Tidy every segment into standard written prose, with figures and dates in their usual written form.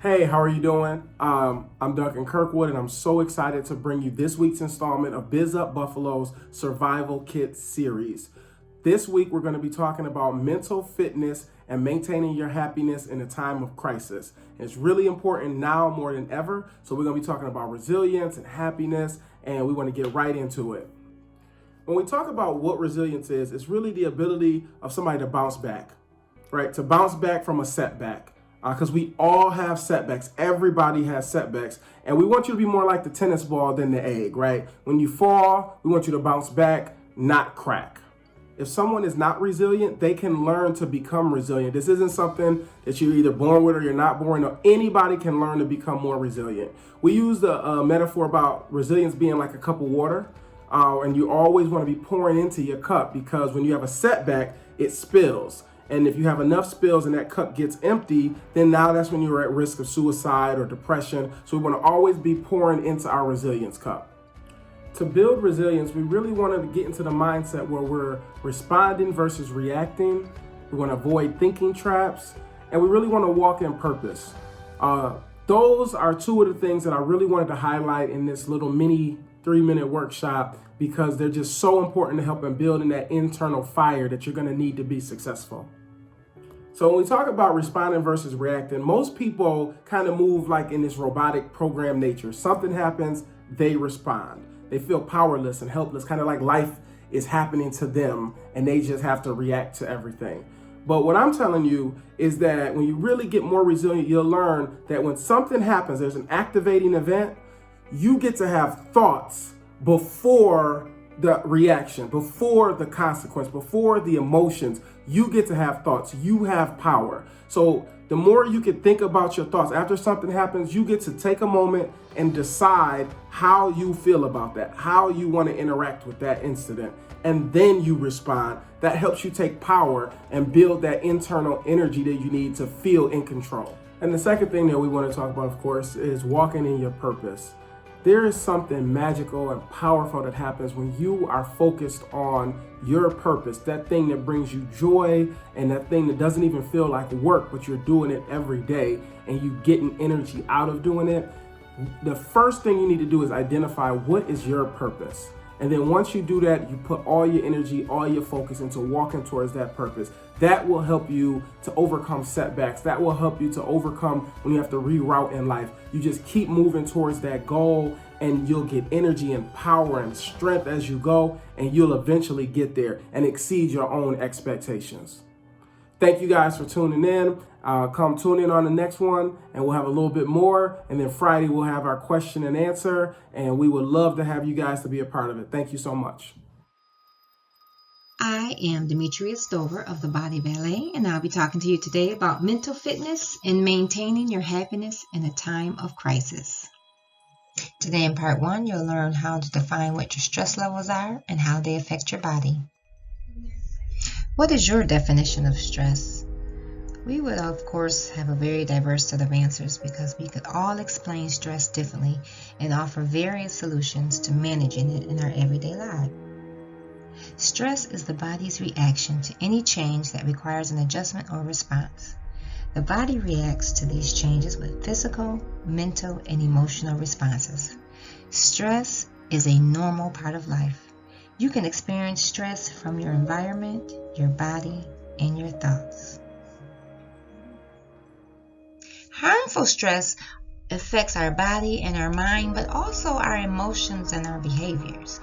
Hey, how are you doing? I'm Duncan Kirkwood, and I'm so excited to bring you this week's installment of Biz Up Buffalo's Survival Kit series. This week, we're going to be talking about mental fitness and maintaining your happiness in a time of crisis. It's really important now more than ever, so we're going to be talking about resilience and happiness, and we want to get right into it. When we talk about what resilience is, it's really the ability of somebody to bounce back, right? To bounce back from a setback. Because we all have setbacks. Everybody has setbacks. And we want you to be more like the tennis ball than the egg, right? When you fall, we want you to bounce back, not crack. If someone is not resilient, they can learn to become resilient. This isn't something that you're either born with or you're not born with. Anybody can learn to become more resilient. We use the metaphor about resilience being like a cup of water. And you always want to be pouring into your cup, because when you have a setback, it spills. And if you have enough spills and that cup gets empty, then now that's when you're at risk of suicide or depression. So we want to always be pouring into our resilience cup. To build resilience, we really want to get into the mindset where we're responding versus reacting. We want to avoid thinking traps, and we really want to walk in purpose. Those are two of the things that I really wanted to highlight in this little mini 3-minute workshop, because they're just so important to help in building that internal fire that you're going to need to be successful. So when we talk about responding versus reacting, most people kind of move like in this robotic program nature. Something happens, they respond. They feel powerless and helpless, kind of like life is happening to them and they just have to react to everything. But what I'm telling you is that when you really get more resilient, you'll learn that when something happens, there's an activating event, you get to have thoughts before the reaction, before the consequence, before the emotions. You get to have thoughts. You have power. So the more you can think about your thoughts after something happens, you get to take a moment and decide how you feel about that, how you want to interact with that incident, and then you respond. That helps you take power and build that internal energy that you need to feel in control. And the second thing that we want to talk about, of course, is walking in your purpose. There is something magical and powerful that happens when you are focused on your purpose, that thing that brings you joy and that thing that doesn't even feel like work, but you're doing it every day and you getting energy out of doing it. The first thing you need to do is identify what is your purpose. And then once you do that, you put all your energy, all your focus into walking towards that purpose. That will help you to overcome setbacks. That will help you to overcome when you have to reroute in life. You just keep moving towards that goal and you'll get energy and power and strength as you go, and you'll eventually get there and exceed your own expectations. Thank you guys for tuning in. Come tune in on the next one and we'll have a little bit more. And then Friday we'll have our question and answer, and we would love to have you guys to be a part of it. Thank you so much. I am Demetria Stover of the Body Valet, and I'll be talking to you today about mental fitness and maintaining your happiness in a time of crisis. Today in part 1, you'll learn how to define what your stress levels are and how they affect your body. What is your definition of stress? We would, of course, have a very diverse set of answers, because we could all explain stress differently and offer various solutions to managing it in our everyday life. Stress is the body's reaction to any change that requires an adjustment or response. The body reacts to these changes with physical, mental, and emotional responses. Stress is a normal part of life. You can experience stress from your environment, your body, and your thoughts. Harmful stress affects our body and our mind, but also our emotions and our behaviors.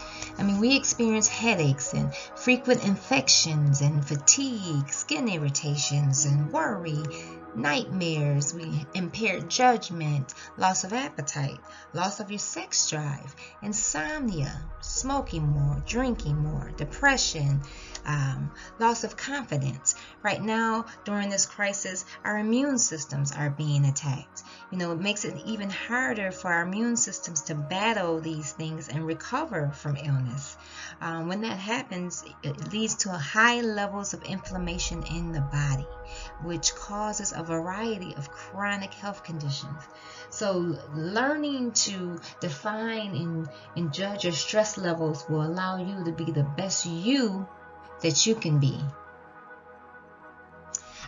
We experience headaches and frequent infections and fatigue, skin irritations and worry, nightmares, impaired judgment, loss of appetite, loss of your sex drive, insomnia, smoking more, drinking more, depression, loss of confidence. Right now, during this crisis, our immune systems are being attacked. It makes it even harder for our immune systems to battle these things and recover from illness. When that happens, it leads to high levels of inflammation in the body, which causes a variety of chronic health conditions. So learning to define and judge your stress levels will allow you to be the best you that you can be.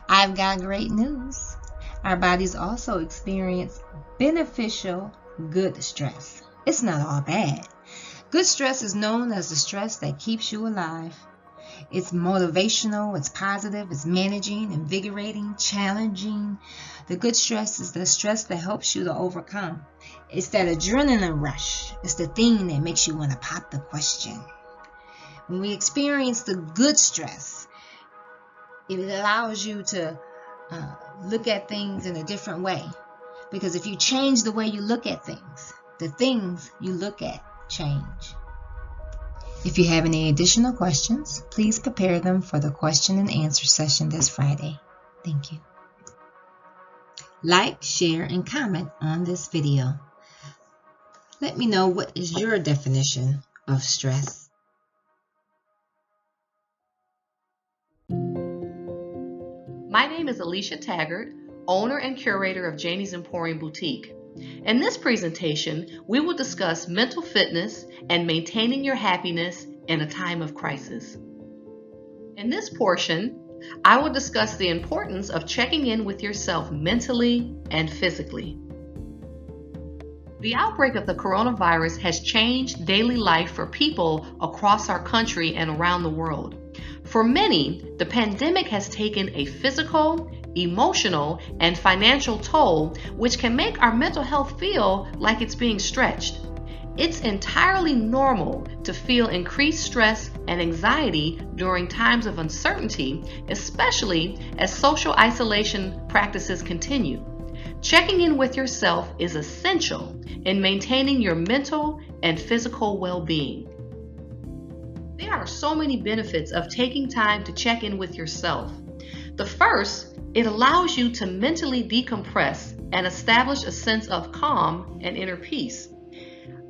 I've got great news. Our bodies also experience beneficial good stress. It's not all bad. Good stress is known as the stress that keeps you alive. It's motivational, it's positive, it's managing, invigorating, challenging. The good stress is the stress that helps you to overcome. It's that adrenaline rush. It's the thing that makes you want to pop the question. When we experience the good stress, it allows you to look at things in a different way. Because if you change the way you look at things, the things you look at change. If you have any additional questions, please prepare them for the question and answer session this Friday. Thank you. Like, share, and comment on this video. Let me know what is your definition of stress. My name is Alisha Taggart, owner and curator of Janie's Emporium Boutique. In this presentation, we will discuss mental fitness and maintaining your happiness in a time of crisis. In this portion, I will discuss the importance of checking in with yourself mentally and physically. The outbreak of the coronavirus has changed daily life for people across our country and around the world. For many, the pandemic has taken a physical, emotional, and financial toll, which can make our mental health feel like it's being stretched. It's entirely normal to feel increased stress and anxiety during times of uncertainty, especially as social isolation practices continue. Checking in with yourself is essential in maintaining your mental and physical well-being. There are so many benefits of taking time to check in with yourself. The first, it allows you to mentally decompress and establish a sense of calm and inner peace.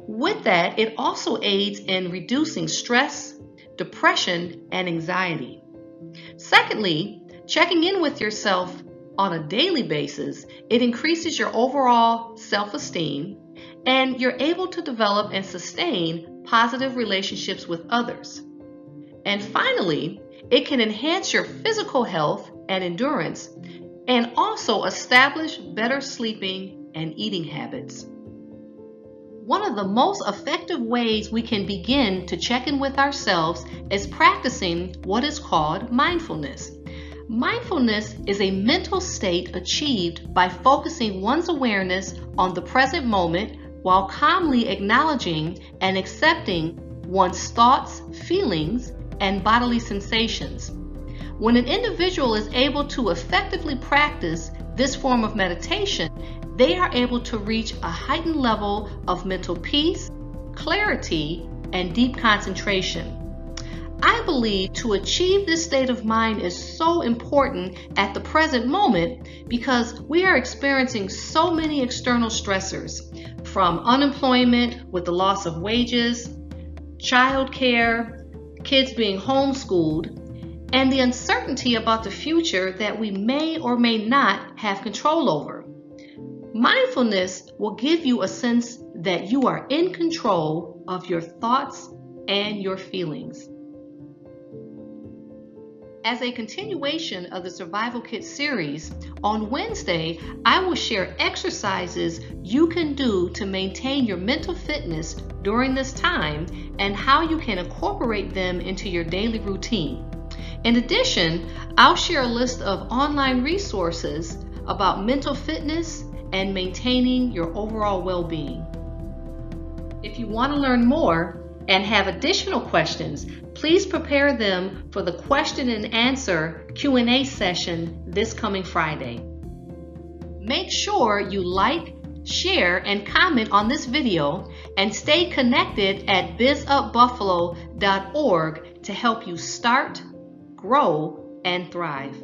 With that, it also aids in reducing stress, depression, and anxiety. Secondly, checking in with yourself on a daily basis, it increases your overall self-esteem, and you're able to develop and sustain positive relationships with others. And finally, it can enhance your physical health and endurance, and also establish better sleeping and eating habits. One of the most effective ways we can begin to check in with ourselves is practicing what is called mindfulness. Mindfulness is a mental state achieved by focusing one's awareness on the present moment while calmly acknowledging and accepting one's thoughts, feelings, and bodily sensations. When an individual is able to effectively practice this form of meditation, they are able to reach a heightened level of mental peace, clarity, and deep concentration. I believe to achieve this state of mind is so important at the present moment because we are experiencing so many external stressors, from unemployment with the loss of wages, childcare, kids being homeschooled, and the uncertainty about the future that we may or may not have control over. Mindfulness will give you a sense that you are in control of your thoughts and your feelings. As a continuation of the Survival Kit series, on Wednesday, I will share exercises you can do to maintain your mental fitness during this time and how you can incorporate them into your daily routine. In addition, I'll share a list of online resources about mental fitness and maintaining your overall well-being. If you want to learn more and have additional questions, please prepare them for the question and answer Q&A session this coming Friday. Make sure you like, share, and comment on this video and stay connected at bizupbuffalo.org to help you start, grow, and thrive.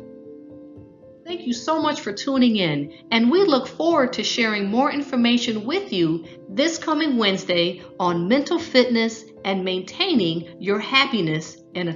Thank you so much for tuning in, and we look forward to sharing more information with you this coming Wednesday on mental fitness and maintaining your happiness in a